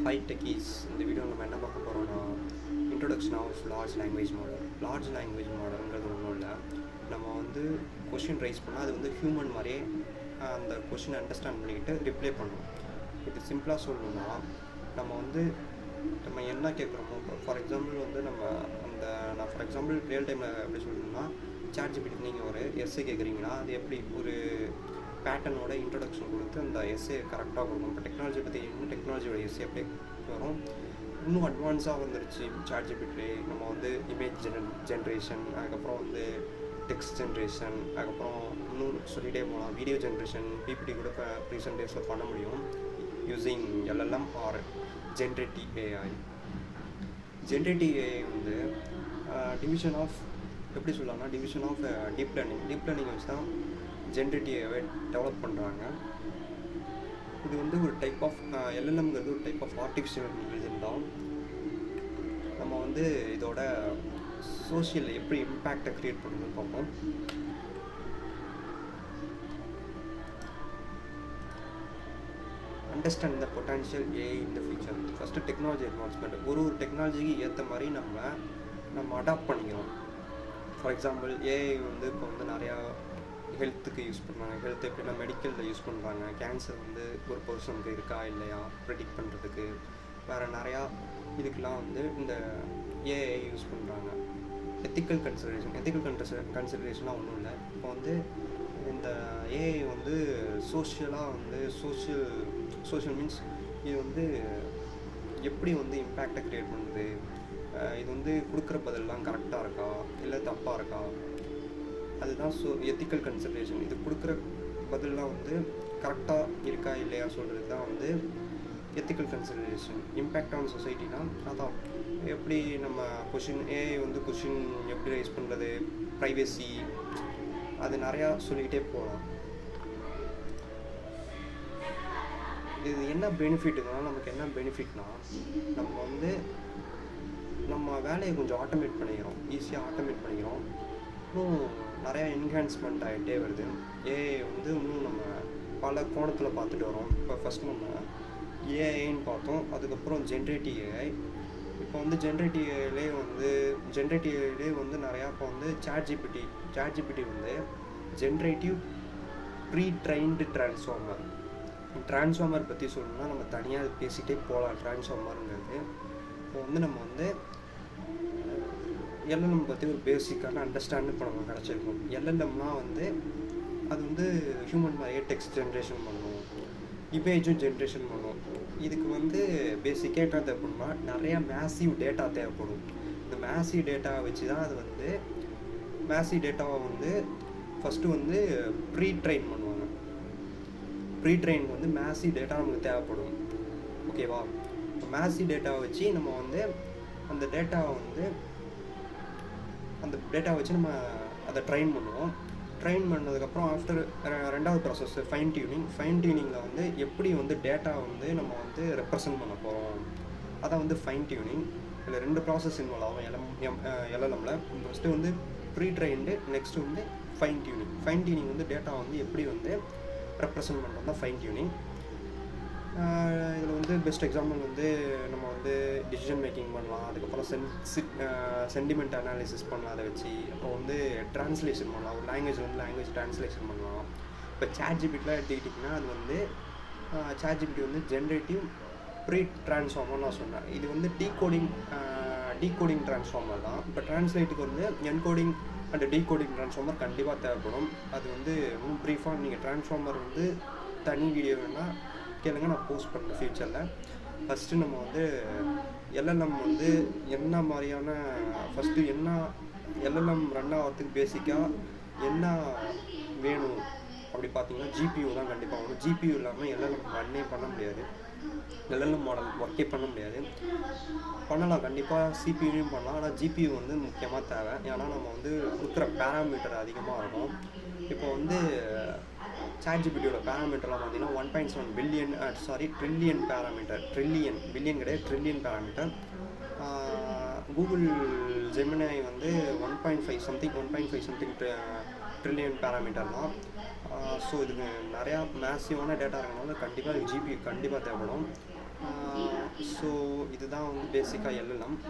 High techies. இந்த video நம்ம என்ன பார்க்க போகிறோம்னா, introduction of large language model. Large language மாடல்ங்கிறது ஒன்றும் இல்லை, நம்ம வந்து கொஷின் ரைஸ் பண்ணால் அது வந்து ஹியூமன் மாதிரியே அந்த கொஷினை அண்டர்ஸ்டாண்ட் பண்ணிக்கிட்டு ரிப்ளை பண்ணணும். இது சிம்பிளாக சொல்லணும்னா, நம்ம வந்து நம்ம என்ன கேட்குறோமோ, ஃபார் எக்ஸாம்பிள் வந்து நான் ஃபார் எக்ஸாம்பிள் ரியல் டைமில் எப்படி சொல்லணும்னா, ChatGPT நீங்கள் ஒரு எஸ்ஸே கேட்குறீங்கன்னா அது எப்படி ஒரு பேட்டர்னோட இன்ட்ரொடக்ஷன் கொடுத்து அந்த எஸ்ஸே கரெக்டாக கொடுக்கும். இப்போ டெக்னாலஜி பற்றி இன்னும் டெக்னாலஜியோட எஸ்ஸே எப்படி வரும், இன்னும் அட்வான்ஸாக வந்துருச்சு ChatGPT. நம்ம வந்து இமேஜ் ஜென்ரேஷன், அதுக்கப்புறம் வந்து டெக்ஸ்ட் ஜென்ரேஷன், அதுக்கப்புறம் இன்னும் சொல்லிகிட்டே போகலாம், வீடியோ ஜென்ரேஷன், பிபிடி கூட இப்போ ரீசெண்ட் டேஸில் பண்ண முடியும் using LLM or generative AI. Generative AI வந்து டிவிஷன் ஆஃப் எப்படி சொல்லலாம்னா டிவிஷன் ஆஃப் டீப் லேர்னிங் வச்சு தான் ஜென்ரேட்டிவ் AI டெவலப் பண்ணுறாங்க. இது வந்து ஒரு டைப் ஆஃப் LLMங்கிறது ஒரு டைப் ஆஃப் ஆர்டிஃபிஷியல் இன்டெலிஜென்ஸ் தான். நம்ம வந்து இதோட சோஷியல் எப்படி இம்பேக்டை க்ரியேட் பண்ணுறதுன்னு பார்ப்போம். Understand the potential AI in the future. First technology advancement. ஒரு டெக்னாலஜிக்கு ஏற்ற மாதிரி நம்ம அடாப்ட் பண்ணிக்கிறோம். ஃபார் எக்ஸாம்பிள் AI வந்து இப்போ வந்து நிறையா ஹெல்த்துக்கு யூஸ் பண்ணுறாங்க. ஹெல்த் எப்படின்னா மெடிக்கலில் யூஸ் பண்ணுறாங்க. கேன்சர் வந்து ஒரு பர்சனுக்கு இருக்கா இல்லையா ப்ரெடிக்ட் பண்ணுறதுக்கு, வேறு நிறையா இதுக்கெலாம் வந்து இந்த AI யூஸ் பண்ணுறாங்க. எத்திக்கல் கன்சிடரேஷனாக ஒன்றும் இல்லை. இப்போ வந்து இந்த AI வந்து சோஷியலாக வந்து சோஷியல் மீன்ஸ் இது வந்து எப்படி வந்து இம்பேக்டை க்ரியேட் பண்ணுது, இது வந்து கொடுக்குற பதிலெலாம் கரெக்டாக இருக்கா இல்லை தப்பாக இருக்கா, அதுதான் எத்திக்கல் கன்சிடரேஷன். இது கொடுக்குற பதிலெலாம் வந்து கரெக்டாக இருக்கா இல்லையா சொல்கிறது தான் வந்து எத்திக்கல் கன்சிடரேஷன். இம்பேக்ட் ஆன் சொசைட்டினா அதான் எப்படி நம்ம AI வந்து கொஷின் எப்படி ரைஸ் பண்ணுறது, ப்ரைவசி, அது நிறையா சொல்லிக்கிட்டே போகலாம். இது என்ன பெனிஃபிட்டுனா, நமக்கு என்ன பெனிஃபிட்னா, நம்ம வந்து நம்ம வேலையை கொஞ்சம் ஆட்டோமேட் பண்ணிக்கிறோம், ஈஸியாக ஆட்டோமேட் பண்ணிக்கிறோம். இன்னும் நிறையா என்ஹான்ஸ்மெண்ட் ஆகிட்டே வருது. AI வந்து இன்னும் நம்ம பல கோணத்தில் பார்த்துட்டு வரோம். இப்போ ஃபஸ்ட் நம்ம AIன்னு பார்த்தோம், அதுக்கப்புறம் ஜென்ரேட்டிவ் AI. இப்போ வந்து ஜென்ரேட்டிவ் AI வந்து நிறையா இப்போ வந்து ChatGPT வந்து ஜென்ரேட்டிவ் ப்ரீ ட்ரைன்டு ட்ரான்ஸ்ஃபார்மர் பற்றி சொல்லணும்னா நம்ம தனியாக பேசிகிட்டே போகலாம். ட்ரான்ஸ்ஃபார்மருங்கிறது இப்போ வந்து நம்ம வந்து LLM பற்றி ஒரு பேசிக்கான அண்டர்ஸ்டாண்ட் இப்போ நமக்கு கிடச்சிருக்கும். LLMனால் வந்து அது வந்து ஹியூமன் மாதிரியே டெக்ஸ்ட் ஜென்ரேஷன் பண்ணணும், இமேஜும் ஜென்ரேஷன் பண்ணணும். இதுக்கு வந்து பேசிக்காக என்ன தேவைப்படும்னா நிறையா மேசிவ் டேட்டா தேவைப்படும். இந்த மேசிவ் டேட்டாவை வச்சு தான் அது வந்து டேட்டாவை வந்து ஃபஸ்ட்டு வந்து ப்ரீ ட்ரெயின் பண்ணுவாங்க. ப்ரீ ட்ரெயினுக்கு வந்து மேசிவ் டேட்டா நமக்கு தேவைப்படும். ஓகேவா? மேசிவ் டேட்டாவை வச்சு நம்ம வந்து அந்த டேட்டாவை வச்சு நம்ம அதை ட்ரெயின் பண்ணுவோம். ட்ரெயின் பண்ணதுக்கப்புறம் ஆஃப்டர் ரெண்டாவது ப்ராசஸ் ஃபைன் டியூனிங்கில் வந்து எப்படி வந்து டேட்டா வந்து நம்ம வந்து ரெப்ரசன்ட் பண்ண போகிறோம், அதான் வந்து ஃபைன் டியூனிங். இதில் 2 ப்ராசஸ் இன்வால்வ் ஆகும் LLMல. ஃபஸ்ட்டு வந்து ப்ரீ ட்ரெயின்டு, நெக்ஸ்ட்டு வந்து ஃபைன் டியூனிங் வந்து டேட்டா வந்து எப்படி வந்து ரெப்ரசன்ட் பண்ணுறது தான் ஃபைன் டியூனிங். இதில் வந்து பெஸ்ட் எக்ஸாம்பிள் வந்து நம்ம வந்து டிசிஷன் மேக்கிங் பண்ணலாம், அதுக்கப்புறம் சென்டிமெண்ட் அனாலிசிஸ் பண்ணலாம் அதை வச்சு. அப்புறம் வந்து ட்ரான்ஸ்லேஷன் பண்ணலாம், ஒரு லாங்குவேஜ் ட்ரான்ஸ்லேஷன் பண்ணலாம். இப்போ ChatGPTலாம் எடுத்துக்கிட்டிங்கன்னா அது வந்து ChatGPT வந்து ஜென்ரேட்டிவ் ப்ரீ ட்ரான்ஸ்ஃபார்மர் நான் சொன்னேன். இது வந்து டீகோடிங் ட்ரான்ஸ்ஃபார்மர் தான். இப்போ ட்ரான்ஸ்லேட்டுக்கு வந்து என்கோடிங் அண்ட் டீகோடிங் ட்ரான்ஸ்ஃபார்மர் கண்டிப்பாக தேவைப்படும். அது வந்து இன்னும் ப்ரீஃபாக நீங்கள் ட்ரான்ஸ்ஃபார்மர் வந்து தனி வீடியோ வேணால் கேளுங்க, நான் போஸ்ட் பண்ணுறேன் ஃப்யூச்சரில். ஃபஸ்ட்டு நம்ம வந்து LLM வந்து என்ன மாதிரியான ஃபஸ்ட்டு என்ன LLM ரன் ஆகிறதுக்கு பேசிக்காக என்ன வேணும் அப்படி பார்த்தீங்கன்னா GPU தான் கண்டிப்பாக வேணும். GPU இல்லாமல் LLM ரன்னே பண்ண முடியாது, LLM மாடல் ஒர்க்கே பண்ண முடியாது. பண்ணலாம் கண்டிப்பாக, CPUலையும் பண்ணலாம், ஆனால் GPU வந்து முக்கியமாக தேவை. ஏன்னா நம்ம வந்து கொடுக்குற பேராமீட்டர் அதிகமாக இருக்கும். இப்போ வந்து ChatGPTயோட பேராமீட்டர்லாம் பார்த்தீங்கன்னா 1.7 ட்ரில்லியன் பேராமீட்டர். பில்லியன் கிடையாது, ட்ரில்லியன் பேராமீட்டர். கூகுள் ஜெமினி வந்து 1.5 சம்திங் ட்ரில்லியன் பேராமீட்டர் தான். ஸோ இதுக்கு நிறையா மேசிவான டேட்டா இருக்கனால கண்டிப்பாக GPU கண்டிப்பாக தேவைப்படும். ஸோ இதுதான் வந்து பேசிக்காக எல்எல்எம்.